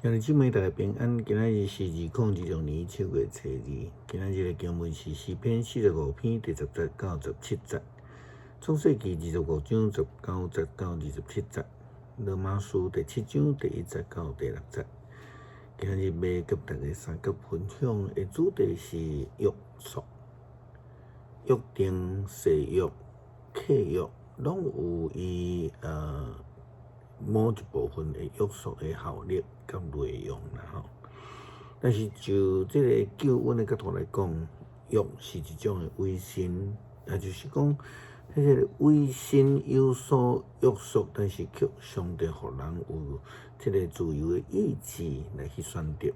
今日姊妹大家平安，今仔日是2026年7月初2。今仔日的经文是诗篇45篇第10节到17节，创世纪25章19节到27节，罗马书第7章第1节到第6节。今日要甲大家三角分享的主题是约束、约定、誓约、契约，拢有伊某一部分的约束的效力甲内容啦吼。但是就这个救恩的角度来讲，约是一种的委身，也就是讲，迄个委身有所约束，但是却上帝互人有这个自由的意志来去选择。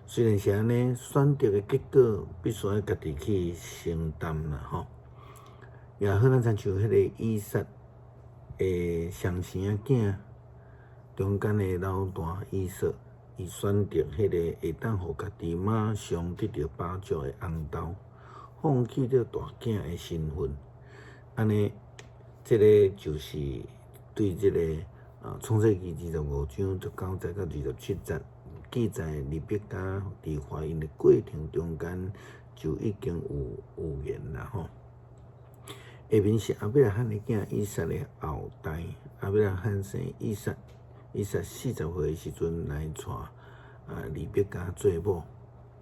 虽然是安尼，选择的结果必须要家己去承担啦吼。也好，咱亲像迄个以撒上生的囝，中间的老大以色，伊选择迄个会当互家己马上得到饱足的红豆，放弃了大囝的身份。安尼，这个就是对这个创世纪25章19节到27节记载利百加伫怀孕的过程中间就已经有言啦吼。下面是亚伯拉罕的囝以撒的后代，亚伯拉罕生以撒，以撒40岁的时阵来娶利百加做某。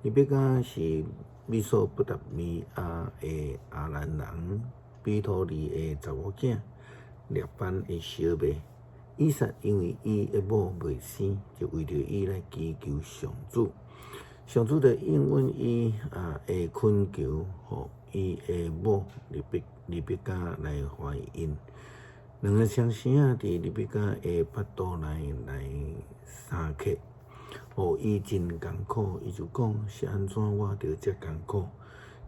利百加是美索不达米亚的阿兰人比土利的查某囝，列班的小妹。以撒因为伊的某未生，就为着伊来祈求上主。上主就应允伊的恳求，互伊的某利百加来怀孕。两个双生伫利百加的腹肚内来生客，互伊真艰苦。伊就讲是安怎我着遮艰苦？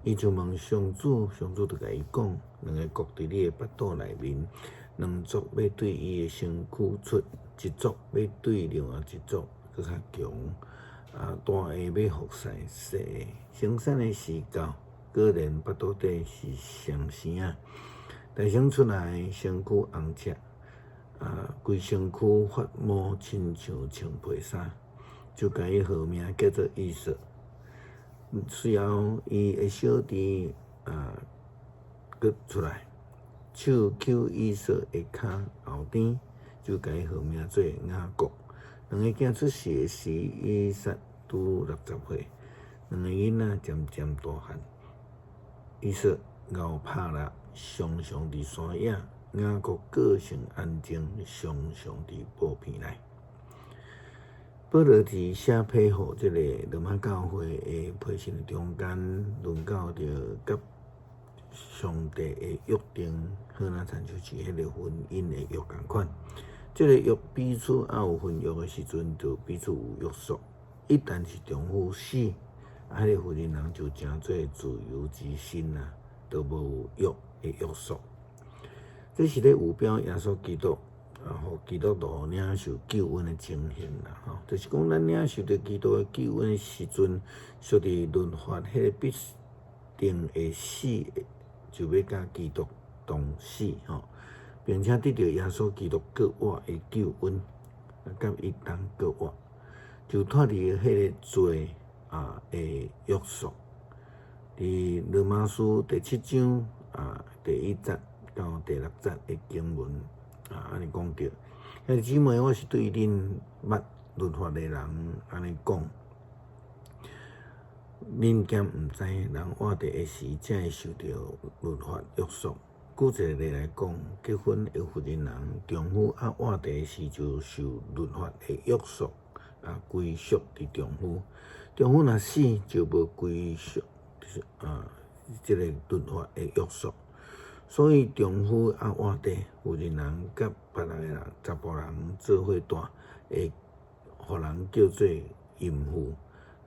伊就问上主，上主就甲伊讲，两个国伫你的腹肚内面，两族要对伊的身躯出，一族要对另外一族搁较强。大个要服侍小个，生产的时到，果然腹肚底是双生啊。大生出来身躯红赤，规身躯发毛，亲像穿皮衫，就甲伊号名叫做以色。随后伊的小弟搁出来，手揪以色的骹后端，就甲伊号名做雅各。两个囝出世的时，以撒拄60岁，两个囡仔渐渐大汉。以色熬拍力，常常伫山野；雅各个性安静，常常伫布片内。保罗伫写批互这个罗马教会的批信的中间，论到着甲上帝的约定，好若亲像是迄个婚姻的约共款。这个约彼此有婚约的时阵，就彼此有约束。一旦是丈夫死，迄个婚姻人就成做自由之身啦，都无约的约束。这是咧有表耶稣基督互基督徒领受救恩的情形啦，吼，就是讲咱领受着基督的救恩的时阵，属伫律法迄个必定会死，就要甲基督同死吼。并且得到耶稣基督国活的救恩，甲伊同国活，就脱离迄个罪的约束。伫罗马书第7章第1节到第6节的经文安尼讲着，兄弟姊妹，我是对恁捌律法的人安尼讲，恁兼毋知人活着的时，才会受到律法约束。举一个例来讲，结婚的妇人人，丈夫活着的时就受律法的约束，归属伫丈夫。丈夫若死，就无归属这个律法的约束。所以丈夫活着，妇人人甲别个人、查甫人做伙住，会互人叫做淫妇。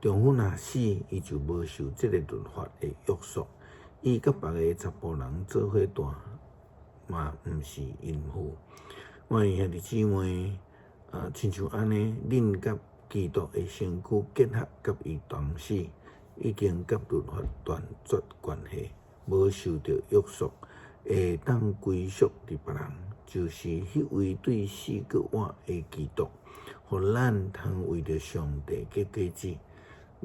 丈夫若死，伊就无受这个律法的约束。伊甲别个查甫人做伙住，嘛毋是淫妇。我兄弟姊妹，亲像安尼，恁甲基督的身躯结合，甲伊同死，已经甲律法断绝关系，无受到约束，会当归属伫别人，就是迄位对死搁活的基督。互咱通为着上帝嘅果子，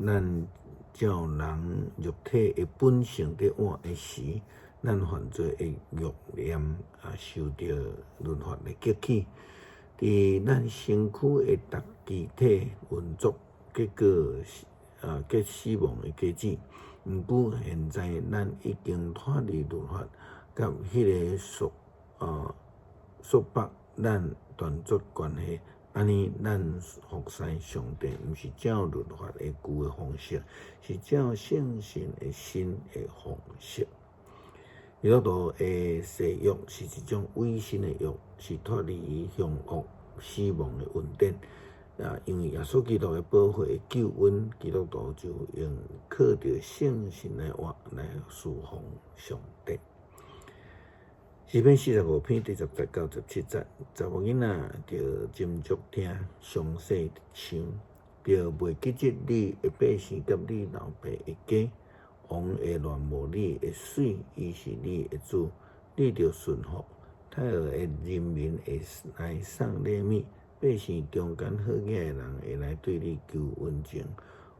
咱照人肉体的本性伫活的时，咱犯罪的恶念受到律法的激起，伫咱身躯的逐机体运作，结果结死亡的果子。毋过现在咱已经脱离律法，甲迄个束缚咱断绝关系。安尼，咱服侍上帝，毋是照律法的旧的方式，是照圣神的新的方式。基督徒的誓约是一种委身的约，是脱离凶恶、死亡的恩典。因为耶稣基督的宝血的救恩，基督徒就用靠着圣神的话来侍奉上帝。诗篇45篇第10节到17节，查某囡仔着斟酌听，详细唱，着袂记得你的百姓甲你老爸的家。王会恋慕你的水，伊是你的主，你着顺服。太后的人民会来送礼物，百姓中间好野的人会来对你求温情。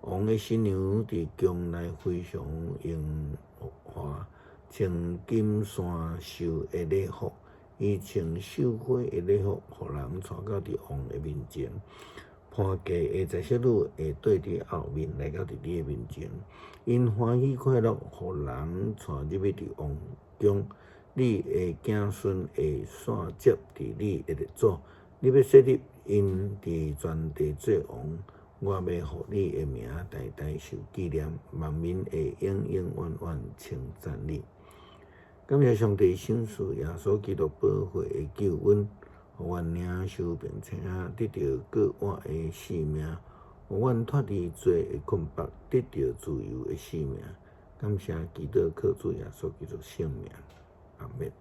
王的新娘伫宫内非常荣华，穿金线绣的礼服，伊穿绣花的礼服，互人带到伫王的面前。潘家的在色女会对伫后面来到伫你的面前，因欢喜快乐，互人带入去伫王宫。你的子孙会线接伫你的列祖，你要设立因伫全地做王。我要互你的名代代受纪念，万民会永永远远称赞你。感谢上帝赏赐耶稣基督宝血的救恩，互阮领受并且得到过活的性命，互阮脱离罪的捆绑，得到自由的性命。感谢基督靠主耶稣基督圣名，阿们。